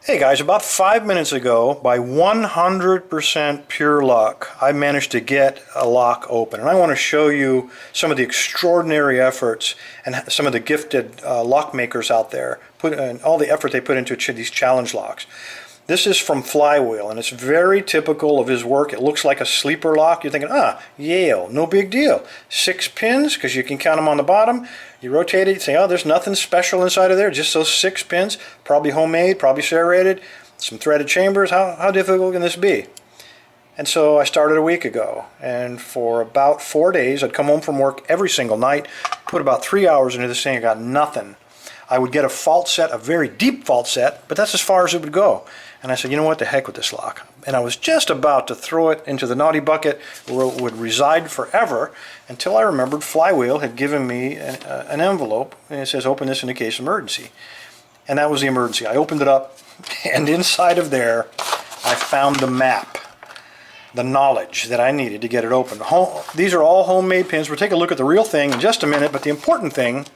Hey guys, about 5 minutes ago, by 100% pure luck, I managed to get a lock open. And I want to show you some of the extraordinary efforts and some of the gifted lock makers out there, and all the effort they put into these challenge locks. This is from Flywheel, and it's very typical of his work. It looks like a sleeper lock. You're thinking, Yale, no big deal. 6 pins, because you can count them on the bottom. You rotate it, you say, there's nothing special inside of there, just those 6 pins, probably homemade, probably serrated, some threaded chambers. How difficult can this be? And so I started a week ago, and for about 4 days, I'd come home from work every single night, put about 3 hours into this thing, I got nothing. I would get a fault set, a very deep fault set, but that's as far as it would go. And I said, you know what, the heck with this lock. And I was just about to throw it into the naughty bucket where it would reside forever until I remembered Flywheel had given me an envelope, and it says, open this in case of emergency. And that was the emergency. I opened it up, and inside of there, I found the map, the knowledge that I needed to get it open. These are all homemade pins. We'll take a look at the real thing in just a minute, but the important thing,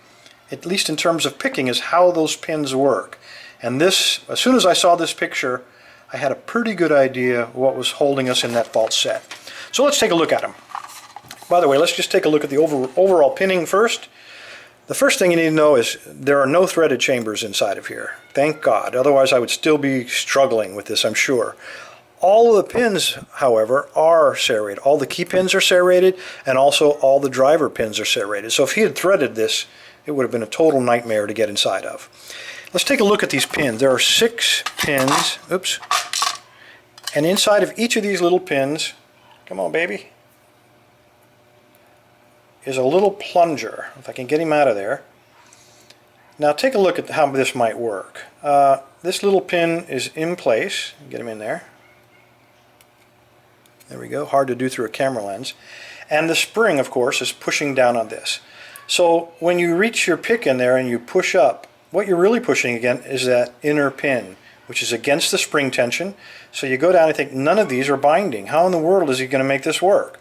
at least in terms of picking, is how those pins work. And this, as soon as I saw this picture, I had a pretty good idea what was holding us in that fault set. So let's take a look at them. By the way, let's just take a look at the overall pinning first. The first thing you need to know is there are no threaded chambers inside of here. Thank God. Otherwise I would still be struggling with this, I'm sure. All of the pins, however, are serrated. All the key pins are serrated, and also all the driver pins are serrated. So if he had threaded this, it would have been a total nightmare to get inside of. Let's take a look at these pins. There are 6 pins, and inside of each of these little pins, come on baby, is a little plunger, if I can get him out of there. Now take a look at how this might work. This little pin is in place, get him in there. There we go, hard to do through a camera lens. And the spring, of course, is pushing down on this. So when you reach your pick in there and you push up, what you're really pushing again is that inner pin, which is against the spring tension. So you go down and think, none of these are binding. How in the world is he going to make this work?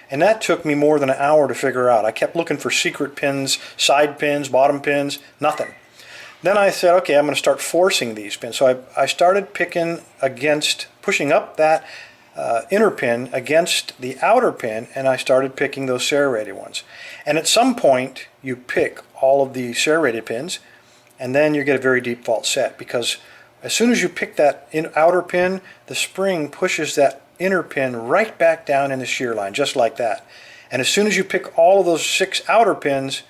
And that took me more than an hour to figure out. I kept looking for secret pins, side pins, bottom pins, nothing. Then I said, okay, I'm going to start forcing these pins. So I started picking against, pushing up that inner pin against the outer pin, and I started picking those serrated ones. And at some point, you pick all of the serrated pins, and then you get a very deep fault set, because as soon as you pick that outer pin, the spring pushes that inner pin right back down in the shear line, just like that. And as soon as you pick all of those 6 outer pins,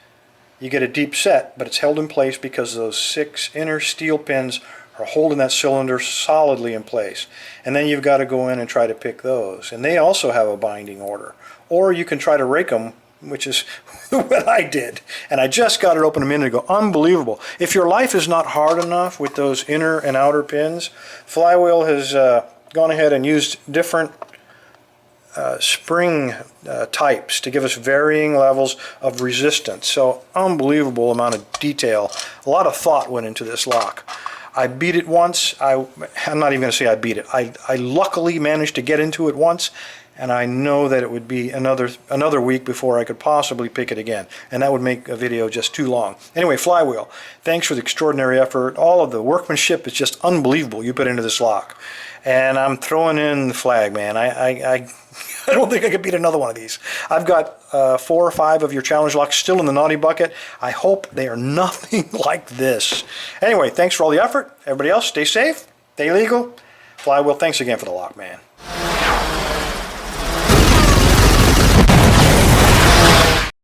you get a deep set, but it's held in place because those 6 inner steel pins are holding that cylinder solidly in place. And then you've got to go in and try to pick those. And they also have a binding order. Or you can try to rake them, which is what I did. And I just got it open a minute ago. Unbelievable. If your life is not hard enough with those inner and outer pins, Flywheel has gone ahead and used different spring types to give us varying levels of resistance. So unbelievable amount of detail. A lot of thought went into this lock. I beat it once. I'm not even going to say I beat it. I luckily managed to get into it once, and I know that it would be another week before I could possibly pick it again, and that would make a video just too long. Anyway, Flywheel, thanks for the extraordinary effort. All of the workmanship is just unbelievable you put into this lock, and I'm throwing in the flag, man. I don't think I could beat another one of these. I've got 4 or 5 of your challenge locks still in the naughty bucket. I hope they are nothing like this. Anyway, thanks for all the effort. Everybody else, stay safe, stay legal. Flywheel, thanks again for the lock, man.